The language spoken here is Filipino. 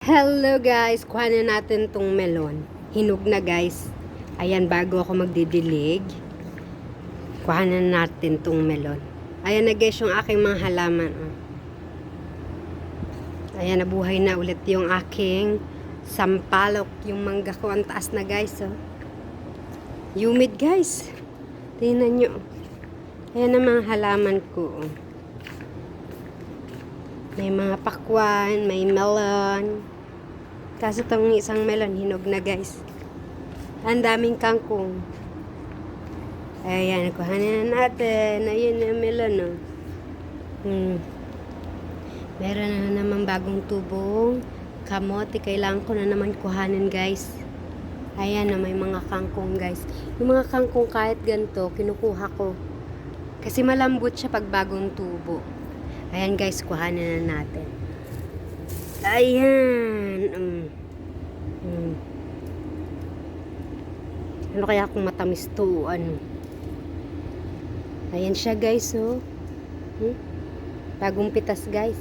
Hello guys, kuha na natin tong melon. Hinog na guys. Ayan, bago ako magdidilig, kuha na natin tong melon. Ayan na guys yung aking mga halaman. Oh. Ayan, nabuhay na ulit yung aking sampalok. Yung mangga ko, ang taas na guys. Oh. Humid guys. Tingnan nyo. Ayan ang mga halaman ko. Oh. May mga pakwan, may melon. Kaso itong isang melon, hinog na guys. Ang daming kangkong. Ayan, kuhanin na natin. Ayun yung melon, no. Meron na naman bagong tubong kamote. Kailangan ko na naman kuhanin guys. Ayan na, may mga kangkong guys. Yung mga kangkong kahit ganito, kinukuha ko. Kasi malambot siya pag bagong tubo. Ayan guys, kuhanin na natin. Ayan. Ano kaya kung matamis to? Ano? Ayan siya guys, oh. Bagong pitas guys.